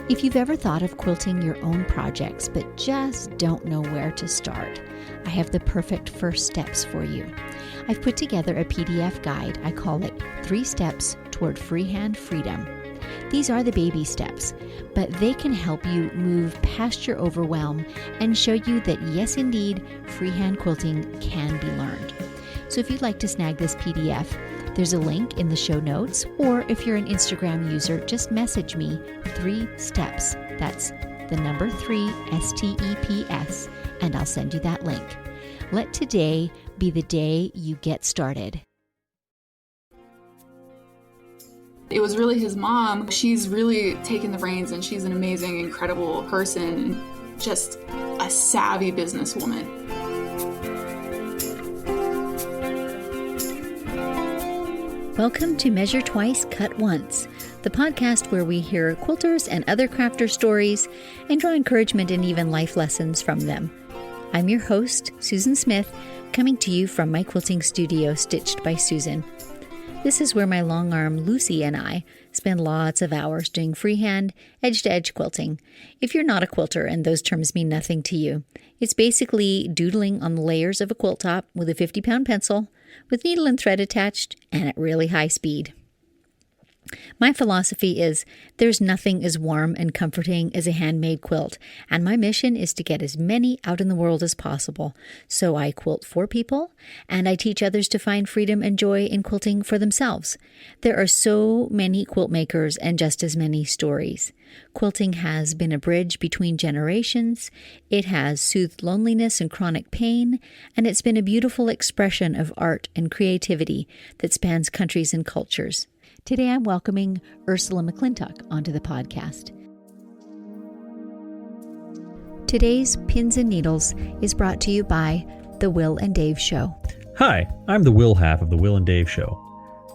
If you've ever thought of quilting your own projects but just don't know where to start, I have the perfect first steps for you. I've put together a PDF guide. I call it 3 Steps Toward Freehand Freedom. These are the baby steps, but they can help you move past your overwhelm and show you that yes, indeed, freehand quilting can be learned. So if you'd like to snag this PDF, there's a link in the show notes, or if you're an Instagram user, just message me 3 steps. That's the number 3 STEPS, and I'll send you that link. Let today be the day you get started. It was really his mom. She's really taken the reins, and she's an amazing, incredible person, and just a savvy businesswoman. Welcome to Measure Twice, Cut Once, the podcast where we hear quilters and other crafters' stories and draw encouragement and even life lessons from them. I'm your host, Susan Smith, coming to you from my quilting studio, Stitched by Susan. This is where my long arm Lucy and I spend lots of hours doing freehand, edge-to-edge quilting. If you're not a quilter and those terms mean nothing to you, it's basically doodling on the layers of a quilt top with a 50-pound pencil, with needle and thread attached, and at really high speed. My philosophy is there's nothing as warm and comforting as a handmade quilt, and my mission is to get as many out in the world as possible. So I quilt for people, and I teach others to find freedom and joy in quilting for themselves. There are so many quilt makers and just as many stories. Quilting has been a bridge between generations, it has soothed loneliness and chronic pain, and it's been a beautiful expression of art and creativity that spans countries and cultures. Today I'm welcoming Ursula McClintock onto the podcast. Today's Pins and Needles is brought to you by The Will and Dave Show. Hi, I'm the Will half of The Will and Dave Show,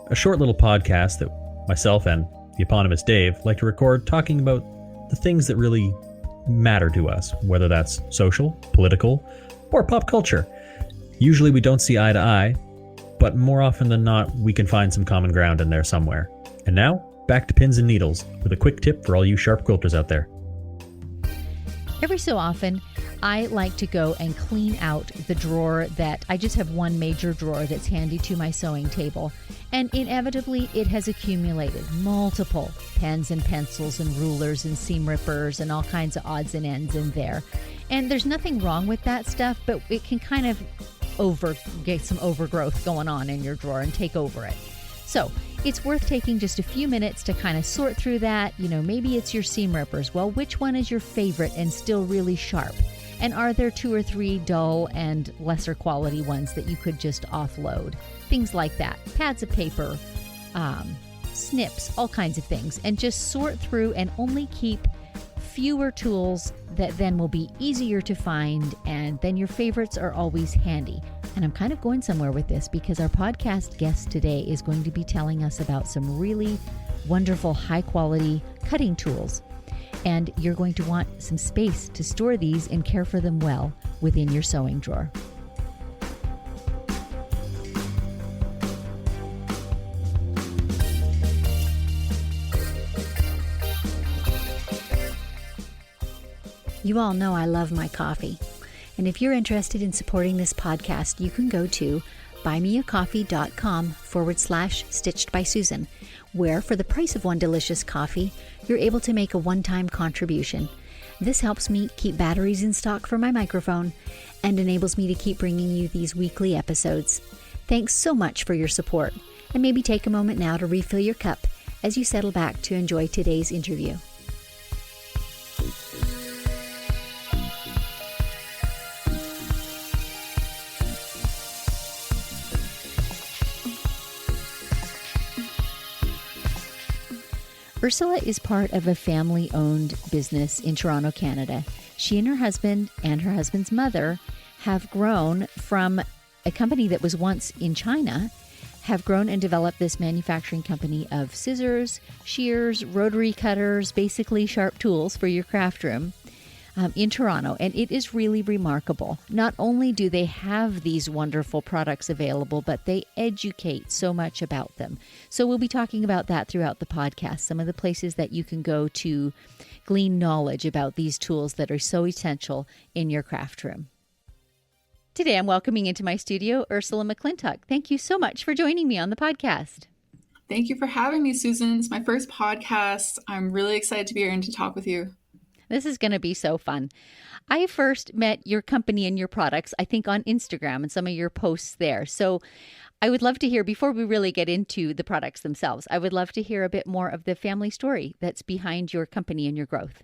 a short little podcast that myself and the eponymous Dave like to record talking about the things that really matter to us, whether that's social, political, or pop culture. Usually we don't see eye to eye, but more often than not, we can find some common ground in there somewhere. And now, back to Pins and Needles, with a quick tip for all you sharp quilters out there. Every so often, I like to go and clean out the drawer that I just have one major drawer that's handy to my sewing table. And inevitably, it has accumulated multiple pens and pencils and rulers and seam rippers and all kinds of odds and ends in there. And there's nothing wrong with that stuff, but it can kind of get some overgrowth going on in your drawer and take over it. So it's worth taking just a few minutes to kind of sort through that. Maybe it's your seam rippers. Well, which one is your favorite and still really sharp? And are there 2 or 3 dull and lesser quality ones that you could just offload? Things like that. Pads of paper, snips, all kinds of things. And just sort through and only keep fewer tools that then will be easier to find, and then your favorites are always handy. And I'm kind of going somewhere with this because our podcast guest today is going to be telling us about some really wonderful high quality cutting tools. And you're going to want some space to store these and care for them well within your sewing drawer. You all know I love my coffee. And if you're interested in supporting this podcast, you can go to buymeacoffee.com/StitchedBySusan, where for the price of one delicious coffee, you're able to make a one-time contribution. This helps me keep batteries in stock for my microphone and enables me to keep bringing you these weekly episodes. Thanks so much for your support, and maybe take a moment now to refill your cup as you settle back to enjoy today's interview. Ursula is part of a family-owned business in Toronto, Canada. She and her husband's mother have grown from a company that was once in China, have grown and developed this manufacturing company of scissors, shears, rotary cutters, basically sharp tools for your craft room. in Toronto, and it is really remarkable. Not only do they have these wonderful products available, but they educate so much about them. So we'll be talking about that throughout the podcast, some of the places that you can go to glean knowledge about these tools that are so essential in your craft room. Today, I'm welcoming into my studio Ursula McClintock. Thank you so much for joining me on the podcast. Thank you for having me, Susan. It's my first podcast. I'm really excited to be here and to talk with you. This is going to be so fun. I first met your company and your products, I think, on Instagram and some of your posts there. So I would love to hear, before we really get into the products themselves, I would love to hear a bit more of the family story that's behind your company and your growth.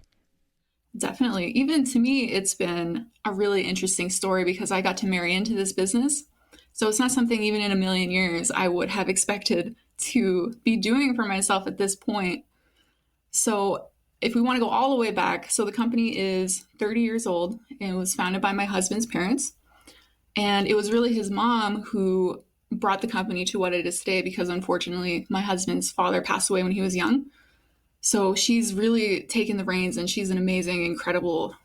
Definitely. Even to me, it's been a really interesting story because I got to marry into this business. So it's not something even in a million years I would have expected to be doing for myself at this point. So if we want to go all the way back, so the company is 30 years old and it was founded by my husband's parents. And it was really his mom who brought the company to what it is today because unfortunately my husband's father passed away when he was young. So she's really taken the reins and she's an amazing, incredible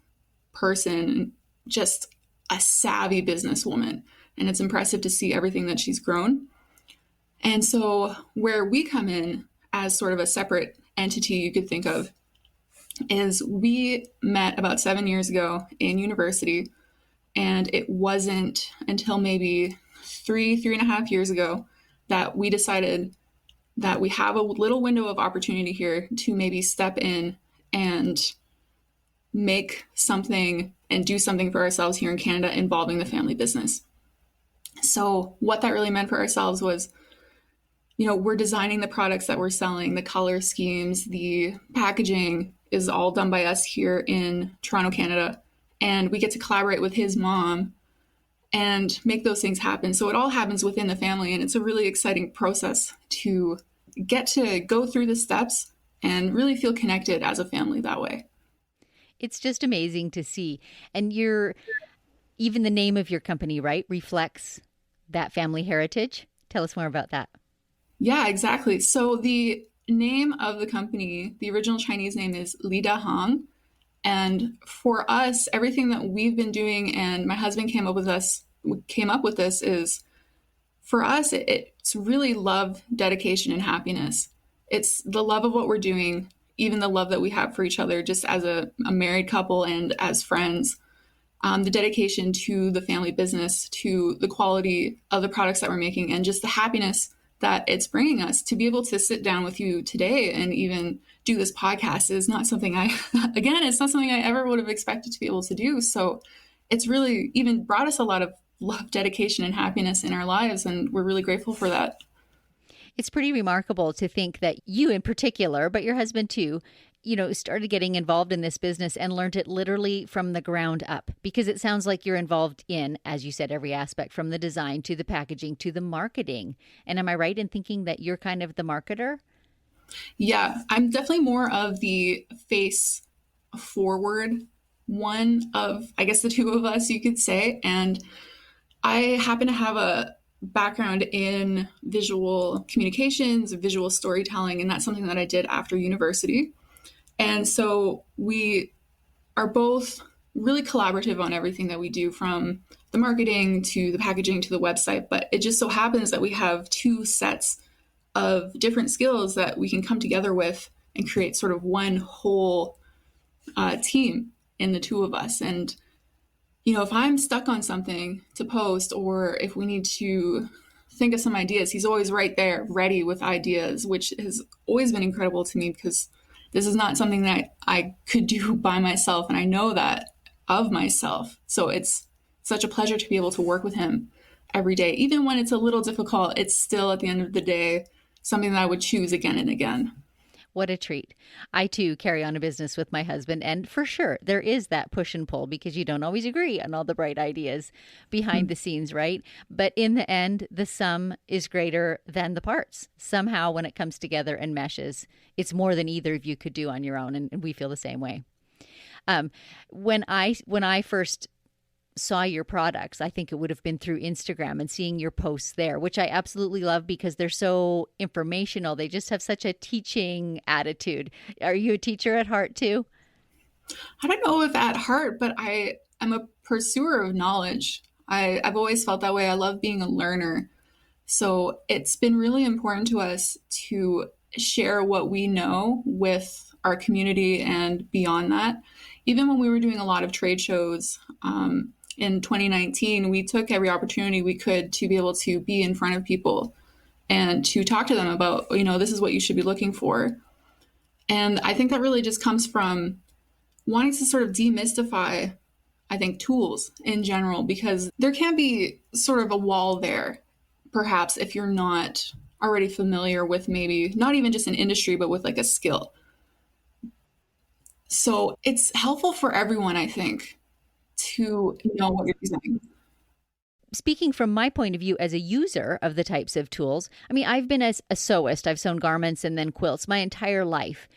person, just a savvy businesswoman. And it's impressive to see everything that she's grown. And so where we come in as sort of a separate entity you could think of is we met about 7 years ago in university, and it wasn't until maybe three and a half years ago that we decided that we have a little window of opportunity here to maybe step in and make something and do something for ourselves here in Canada involving the family business. So what that really meant for ourselves was, we're designing the products that we're selling, the color schemes, the packaging is all done by us here in Toronto, Canada. And we get to collaborate with his mom and make those things happen. So it all happens within the family. And it's a really exciting process to get to go through the steps and really feel connected as a family that way. It's just amazing to see. And even the name of your company, right, reflects that family heritage. Tell us more about that. Yeah, exactly. So the name of the company, the original Chinese name is Li Da Hong. And for us, everything that we've been doing and my husband came up with this is, for us, it's really love, dedication, and happiness. It's the love of what we're doing, even the love that we have for each other, just as a married couple and as friends. The dedication to the family business, to the quality of the products that we're making, and just the happiness that it's bringing us. To be able to sit down with you today and even do this podcast is not something it's not something I ever would have expected to be able to do. So it's really even brought us a lot of love, dedication, and happiness in our lives. And we're really grateful for that. It's pretty remarkable to think that you in particular, but your husband too, started getting involved in this business and learned it literally from the ground up, because it sounds like you're involved in, as you said, every aspect from the design to the packaging to the marketing. And am I right in thinking that you're kind of the marketer? Yeah, I'm definitely more of the face forward one of, I guess, the two of us, you could say. And I happen to have a background in visual communications, visual storytelling, and that's something that I did after university. And so we are both really collaborative on everything that we do, from the marketing to the packaging to the website. But it just so happens that we have two sets of different skills that we can come together with and create sort of one whole team in the two of us. And, if I'm stuck on something to post, or if we need to think of some ideas, he's always right there, ready with ideas, which has always been incredible to me because this is not something that I could do by myself. And I know that of myself. So it's such a pleasure to be able to work with him every day. Even when it's a little difficult, it's still at the end of the day something that I would choose again and again. What a treat. I too carry on a business with my husband, and for sure there is that push and pull because you don't always agree on all the bright ideas behind the scenes, right? But in the end, the sum is greater than the parts. Somehow when it comes together and meshes, it's more than either of you could do on your own, and we feel the same way. When I first saw your products, I think it would have been through Instagram and seeing your posts there, which I absolutely love because they're so informational. They just have such a teaching attitude. Are you a teacher at heart too? I don't know if at heart, but I'm a pursuer of knowledge. I've always felt that way. I love being a learner. So it's been really important to us to share what we know with our community and beyond that. Even when we were doing a lot of trade shows in 2019, we took every opportunity we could to be able to be in front of people and to talk to them about, this is what you should be looking for. And I think that really just comes from wanting to sort of demystify, I think, tools in general, because there can be sort of a wall there, perhaps, if you're not already familiar with maybe not even just an industry, but with like a skill. So it's helpful for everyone, I think, to know what you're using. Speaking from my point of view as a user of the types of tools, I mean, I've been a sewist. I've sewn garments and then quilts my entire life.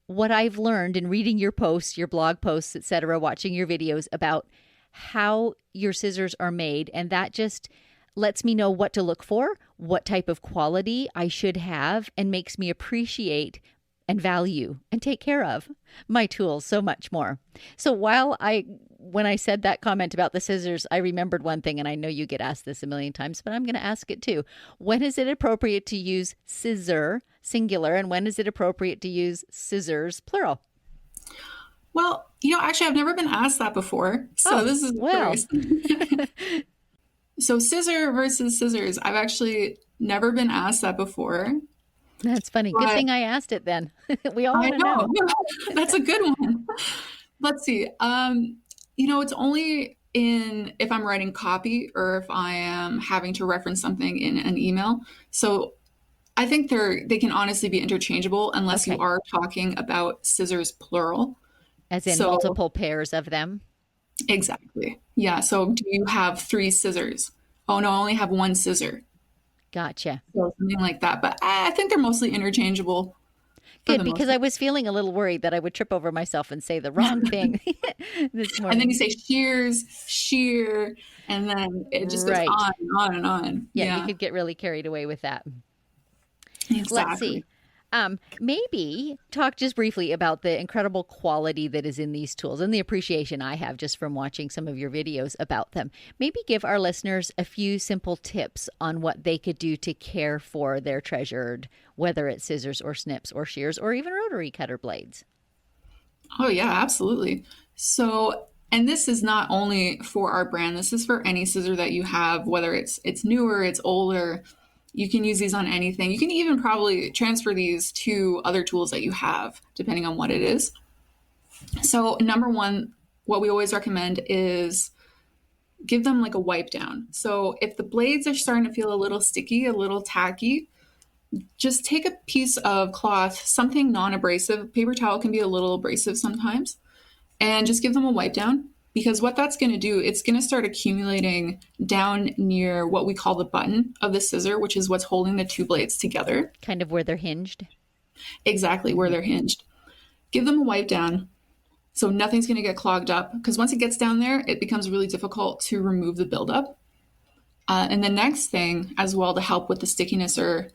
What I've learned in reading your posts, your blog posts, etc., watching your videos about how your scissors are made, and that just lets me know what to look for, what type of quality I should have, and makes me appreciate and value and take care of my tools so much more. So when I said that comment about the scissors, I remembered one thing, and I know you get asked this a million times, but I'm going to ask it too. When is it appropriate to use scissor, singular, and when is it appropriate to use scissors, plural? Well, actually, I've never been asked that before. So this is curious. So scissor versus scissors. I've actually never been asked that before. That's funny. Good thing I asked it then. We all want to know. That's a good one. Let's see. It's only if I'm writing copy or if I am having to reference something in an email. So I think they can honestly be interchangeable unless you are talking about scissors plural. As in multiple pairs of them? Exactly. Yeah. So do you have 3 scissors? Oh, no, I only have 1 scissor. Gotcha. So something like that. But I think they're mostly interchangeable. Good, because I was feeling a little worried that I would trip over myself and say the wrong thing this morning. And then you say shear, and then it just goes on and on and on. Yeah, you could get really carried away with that. Exactly. Let's see. Maybe talk just briefly about the incredible quality that is in these tools and the appreciation I have just from watching some of your videos about them. Maybe give our listeners a few simple tips on what they could do to care for their treasured, whether it's scissors or snips or shears or even rotary cutter blades. Oh, yeah, absolutely. So, and this is not only for our brand, this is for any scissor that you have, whether it's newer, it's older. You can use these on anything. You can even probably transfer these to other tools that you have, depending on what it is. So number one, what we always recommend is give them like a wipe down. So if the blades are starting to feel a little sticky, a little tacky, just take a piece of cloth, something non-abrasive. Paper towel can be a little abrasive sometimes, and just give them a wipe down. Because what that's going to do, it's going to start accumulating down near what we call the button of the scissor, which is what's holding the 2 blades together. Kind of where they're hinged. Exactly, where they're hinged. Give them a wipe down so nothing's going to get clogged up. Because once it gets down there, it becomes really difficult to remove the buildup. And the next thing as well to help with the stickiness, or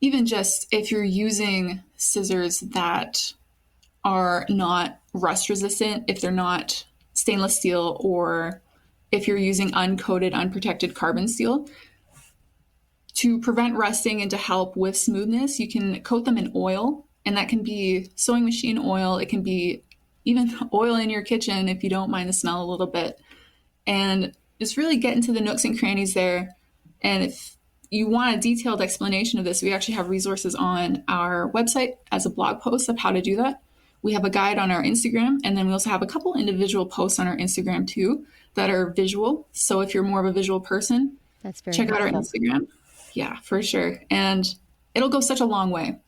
even just if you're using scissors that are not rust resistant, if they're not stainless steel, or if you're using uncoated, unprotected carbon steel, to prevent rusting and to help with smoothness, you can coat them in oil, and that can be sewing machine oil. It can be even oil in your kitchen if you don't mind the smell a little bit, and just really get into the nooks and crannies there. And if you want a detailed explanation of this, we actually have resources on our website as a blog post of how to do that. We have a guide on our Instagram, and then we also have a couple individual posts on our Instagram too that are visual. So if you're more of a visual person, check out our Instagram. Yeah, for sure. And it'll go such a long way.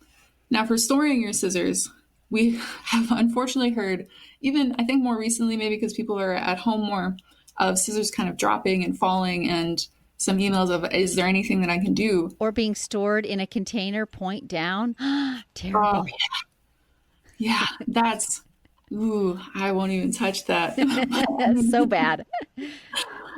Now for storing your scissors, we have unfortunately heard, even I think more recently, maybe because people are at home more, of scissors kind of dropping and falling, and some emails of, is there anything that I can do? Or being stored in a container point down. Terrible. Oh, yeah. Yeah, that's, I won't even touch that. That's so bad.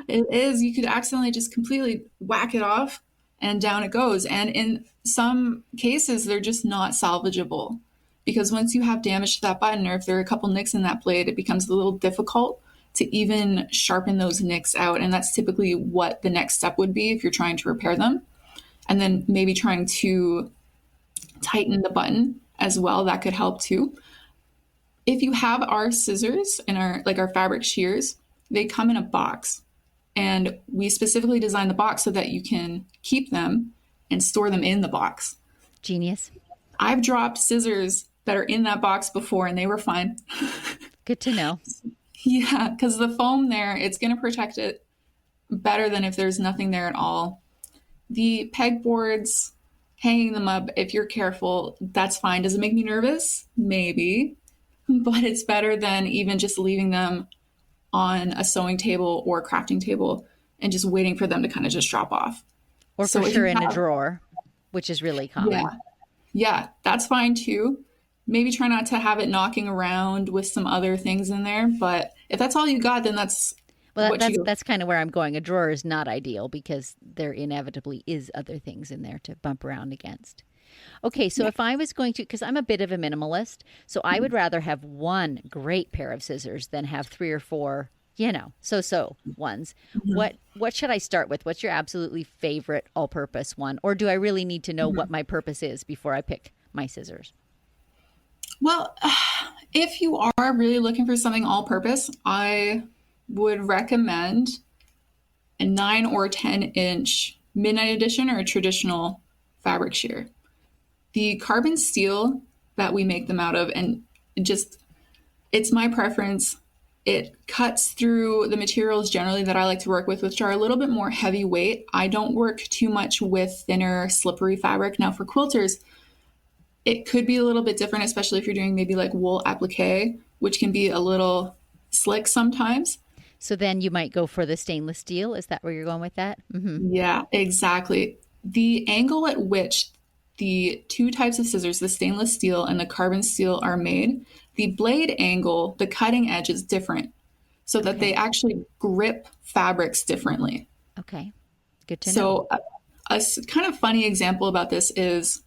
It is. You could accidentally just completely whack it off and down it goes. And in some cases, they're just not salvageable. because once you have damage to that button, or if there are a couple nicks in that blade, it becomes a little difficult to even sharpen those nicks out. And that's typically what the next step would be if you're trying to repair them. And then maybe trying to tighten the button as well, that could help too. If you have our scissors and our fabric shears, they come in a box. And we specifically designed the box so that you can keep them and store them in the box. Genius. I've dropped scissors that are in that box before and they were fine. Good to know. Yeah, because the foam there, it's going to protect it better than if there's nothing there at all. The pegboards, hanging them up, if you're careful, that's fine. Does it make me nervous? Maybe. But it's better than even just leaving them on a sewing table or crafting table and just waiting for them to kind of just drop off. Or for sure in a drawer, which is really common. Yeah, that's fine too. Maybe try not to have it knocking around with some other things in there. But if that's all you got, then that's that's kind of where I'm going. A drawer is not ideal because there inevitably is other things in there to bump around against. Okay, so if I was going to, because I'm a bit of a minimalist, so I would rather have one great pair of scissors than have 3 or 4, so ones. Mm-hmm. What should I start with? What's your absolutely favorite all-purpose one? Or do I really need to know what my purpose is before I pick my scissors? Well, if you are really looking for something all-purpose, I would recommend a 9 or 10-inch midnight edition or a traditional fabric shear. The carbon steel that we make them out of, and it's my preference. It cuts through the materials generally that I like to work with, which are a little bit more heavyweight. I don't work too much with thinner, slippery fabric. Now for quilters, it could be a little bit different, especially if you're doing maybe like wool applique, which can be a little slick sometimes. So then you might go for the stainless steel. Is that where you're going with that? Mm-hmm. Yeah, exactly. The angle at which the two types of scissors, the stainless steel and the carbon steel, are made, the blade angle, the cutting edge is different so that they actually grip fabrics differently. Okay, good to know. So a kind of funny example about this is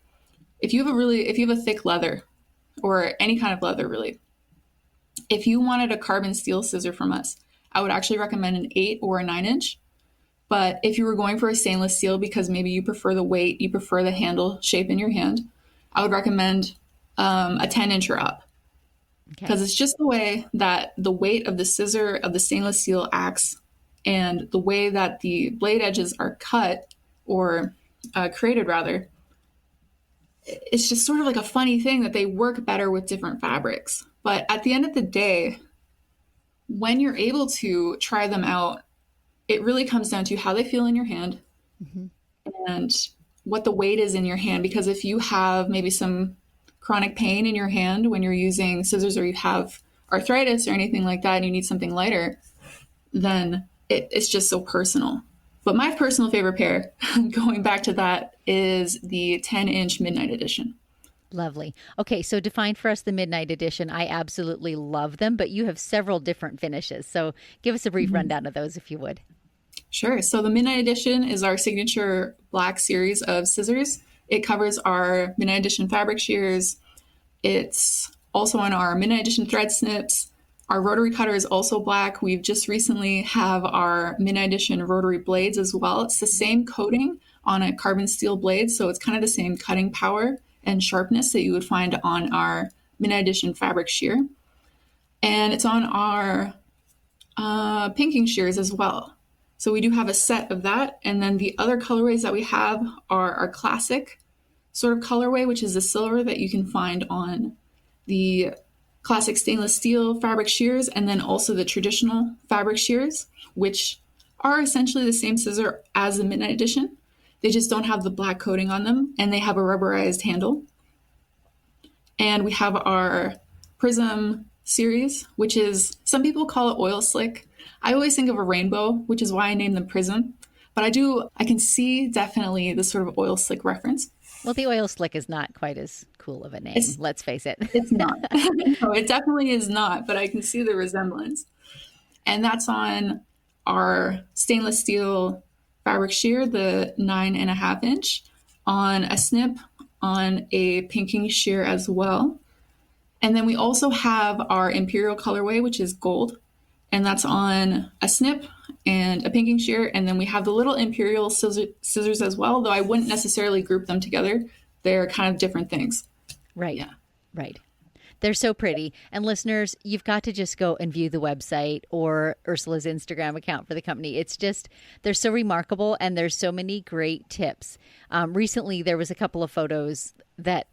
if you have a thick leather or any kind of leather really, if you wanted a carbon steel scissor from us, I would actually recommend an 8 or a 9-inch. But if you were going for a stainless steel because maybe you prefer the weight, you prefer the handle shape in your hand, I would recommend a 10-inch or up. Because it's just the way that the weight of the scissor of the stainless steel acts and the way that the blade edges are cut or created rather. It's just sort of like a funny thing that they work better with different fabrics. But at the end of the day, when you're able to try them out, it really comes down to how they feel in your hand and what the weight is in your hand. Because if you have maybe some chronic pain in your hand when you're using scissors, or you have arthritis or anything like that and you need something lighter, then it's just so personal. But my personal favorite pair, going back to that, is the 10-inch Midnight Edition. Lovely. Okay, so define for us the Midnight Edition. I absolutely love them, but you have several different finishes. So give us a brief rundown of those, if you would. Sure. So the Midnight Edition is our signature black series of scissors. It covers our Midnight Edition fabric shears. It's also on our Midnight Edition thread snips. Our rotary cutter is also black. We've just recently have our Midnight Edition rotary blades as well. It's the same coating on a carbon steel blade, so it's kind of the same cutting power and sharpness that you would find on our Midnight Edition fabric shear. And it's on our pinking shears as well. So we do have a set of that. And then the other colorways that we have are our classic sort of colorway, which is the silver that you can find on the classic stainless steel fabric shears, and then also the traditional fabric shears, which are essentially the same scissor as the Midnight Edition. They just don't have the black coating on them, and they have a rubberized handle. And we have our Prism series, which is, some people call it oil slick. I always think of a rainbow, which is why I named them Prism. But I can see definitely the sort of oil slick reference. Well, the oil slick is not quite as cool of a name, let's face it. It's not. No, it definitely is not, but I can see the resemblance. And that's on our stainless steel fabric shear, the 9.5 inch, on a snip, on a pinking shear as well. And then we also have our Imperial colorway, which is gold, and that's on a snip and a pinking shear. And then we have the little Imperial scissors as well, though I wouldn't necessarily group them together. They're kind of different things. Right. Yeah. Right. They're so pretty. And listeners, you've got to just go and view the website or Ursula's Instagram account for the company. It's just, they're so remarkable, and there's so many great tips. Recently, there was a couple of photos that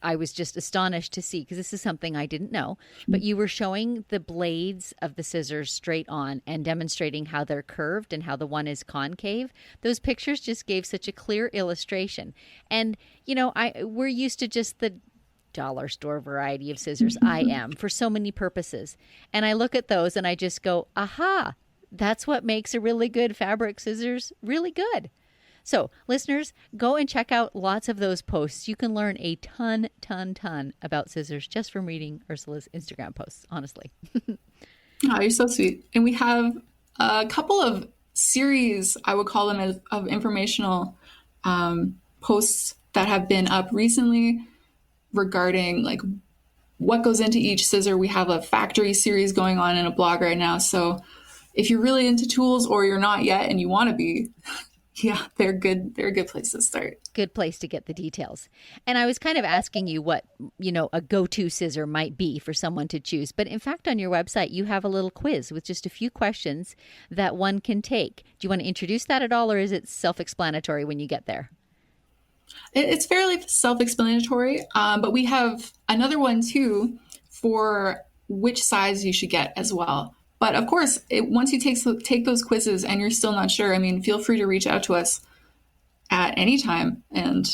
I was just astonished to see, because this is something I didn't know, but you were showing the blades of the scissors straight on and demonstrating how they're curved and how the one is concave. Those pictures just gave such a clear illustration. And, you know, we're used to just the dollar store variety of scissors. I am, for so many purposes. And I look at those and I just go, aha, that's what makes a really good fabric scissors really good. So listeners, go and check out lots of those posts. You can learn a ton about scissors just from reading Ursula's Instagram posts, honestly. Oh, you're so sweet. And we have a couple of series, I would call them, of informational posts that have been up recently regarding like what goes into each scissor. We have a factory series going on in a blog right now. So if you're really into tools, or you're not yet and you want to be, yeah, they're good. They're a good place to start. Good place to get the details. And I was kind of asking you what, you know, a go-to scissor might be for someone to choose. But in fact, on your website, you have a little quiz with just a few questions that one can take. Do you want to introduce that at all, or is it self-explanatory when you get there? It's fairly self-explanatory, but we have another one too for which size you should get as well. But of course, once you take those quizzes and you're still not sure, I mean, feel free to reach out to us at any time, and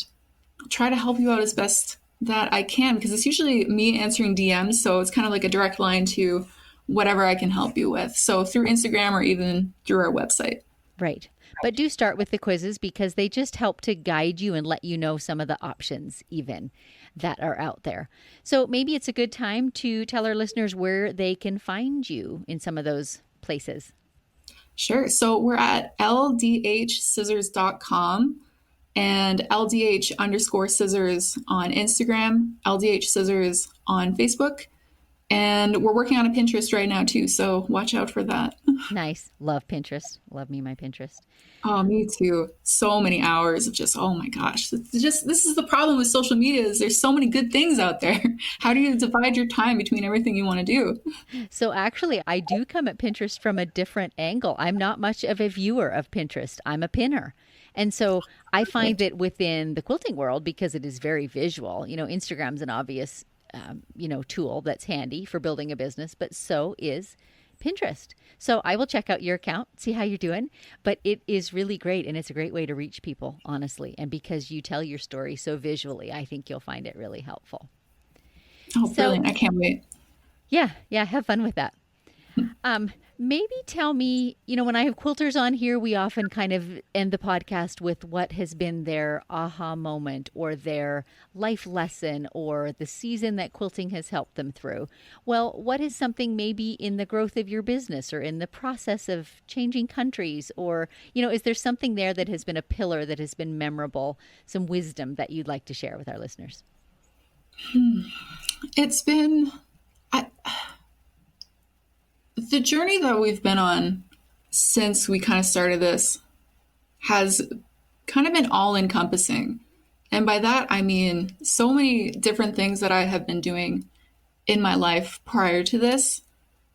I'll try to help you out as best that I can, because it's usually me answering DMs. So it's kind of like a direct line to whatever I can help you with. So through Instagram or even through our website. Right. But do start with the quizzes, because they just help to guide you and let you know some of the options even that are out there. So maybe it's a good time to tell our listeners where they can find you in some of those places. Sure. So we're at ldhscissors.com and ldh_scissors on Instagram, LDH Scissors on Facebook. And we're working on a Pinterest right now too, so watch out for that. Nice. Love Pinterest. Love me my Pinterest. Oh, me too. So many hours of just, oh my gosh. This is the problem with social media, is there's so many good things out there. How do you divide your time between everything you want to do? So actually, I do come at Pinterest from a different angle. I'm not much of a viewer of Pinterest. I'm a pinner. And so I find that within the quilting world, because it is very visual, you know, Instagram's an obvious tool that's handy for building a business, but so is Pinterest. So I will check out your account, see how you're doing, but it is really great, and it's a great way to reach people, honestly. And because you tell your story so visually, I think you'll find it really helpful. Oh, brilliant. I can't wait. Yeah, have fun with that. Maybe tell me, you know, when I have quilters on here, we often kind of end the podcast with what has been their aha moment or their life lesson or the season that quilting has helped them through. Well, what is something maybe in the growth of your business or in the process of changing countries, or, you know, is there something there that has been a pillar that has been memorable, some wisdom that you'd like to share with our listeners? It's been... the journey that we've been on since we kind of started this has kind of been all-encompassing. And by that, I mean so many different things that I have been doing in my life prior to this,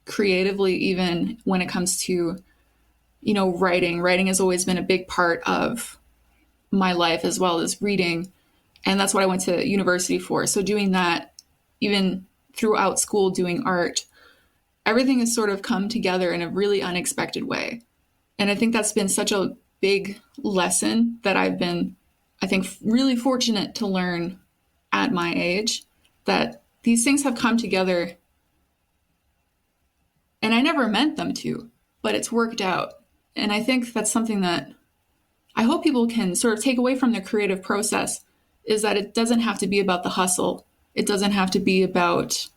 creatively, even when it comes to, you know, writing. Writing has always been a big part of my life, as well as reading. And that's what I went to university for. So doing that, even throughout school, doing art, everything has sort of come together in a really unexpected way. And I think that's been such a big lesson that I've been, I think, really fortunate to learn at my age, that these things have come together and I never meant them to, but it's worked out. And I think that's something that I hope people can sort of take away from their creative process, is that it doesn't have to be about the hustle. It doesn't have to be about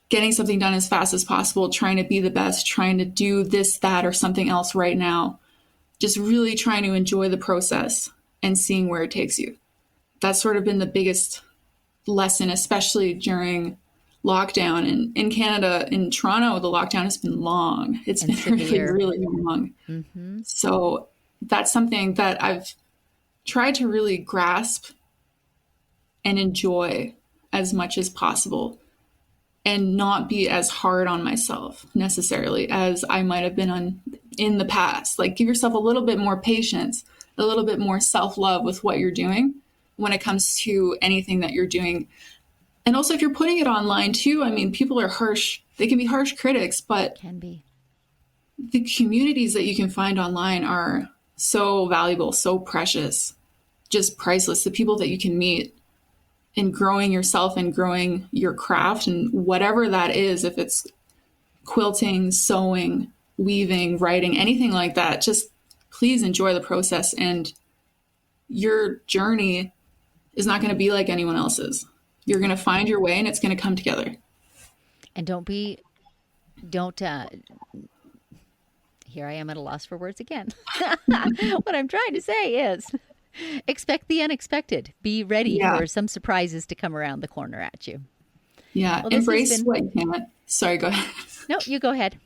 getting something done as fast as possible, trying to be the best, trying to do this, that, or something else right now. Just really trying to enjoy the process and seeing where it takes you. That's sort of been the biggest lesson, especially during lockdown. And in Canada, in Toronto, the lockdown has been long. It's been really, really long. Mm-hmm. So that's something that I've tried to really grasp and enjoy as much as possible, and not be as hard on myself necessarily as I might have been in the past. Like, give yourself a little bit more patience, a little bit more self-love with what you're doing when it comes to anything that you're doing. And also, if you're putting it online too, I mean, people are harsh. They can be harsh critics, but can be. The communities that you can find online are so valuable, so precious, just priceless. The people that you can meet in growing yourself and growing your craft, and whatever that is, if it's quilting, sewing, weaving, writing, anything like that, just please enjoy the process, and your journey is not going to be like anyone else's. You're going to find your way, and it's going to come together. And here I am at a loss for words again. What I'm trying to say is, expect the unexpected. Be ready for some surprises to come around the corner at you. Yeah, well, embrace what you can. Sorry, go ahead. No, you go ahead.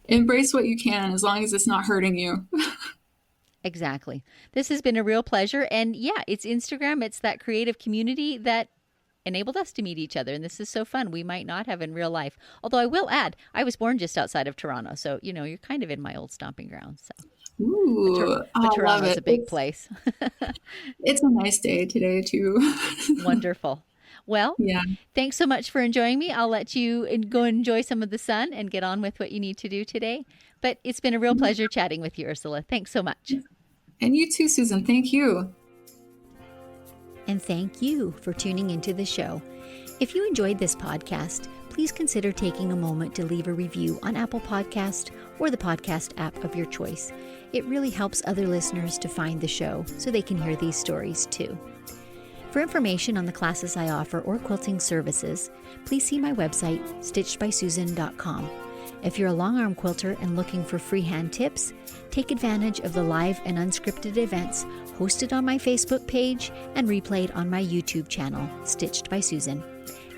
Embrace what you can, as long as it's not hurting you. Exactly. This has been a real pleasure. And yeah, it's Instagram. It's that creative community that enabled us to meet each other. And this is so fun. We might not have in real life. Although I will add, I was born just outside of Toronto. So, you're kind of in my old stomping grounds. So. Ooh, but Toronto's a big place. It's a nice day today too. Wonderful. Well, thanks so much for joining me. I'll let you go enjoy some of the sun and get on with what you need to do today. But it's been a real pleasure chatting with you, Ursula. Thanks so much. And you too, Susan. Thank you. And thank you for tuning into the show. If you enjoyed this podcast, please consider taking a moment to leave a review on Apple Podcast or the podcast app of your choice. It really helps other listeners to find the show so they can hear these stories too. For information on the classes I offer or quilting services, please see my website, StitchedBySusan.com. If you're a long-arm quilter and looking for freehand tips, take advantage of the live and unscripted events hosted on my Facebook page and replayed on my YouTube channel, Stitched by Susan.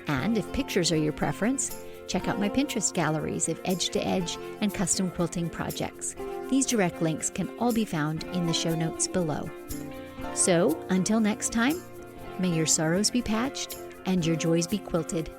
And if pictures are your preference, check out my Pinterest galleries of edge-to-edge and custom quilting projects. These direct links can all be found in the show notes below. So, until next time, may your sorrows be patched and your joys be quilted.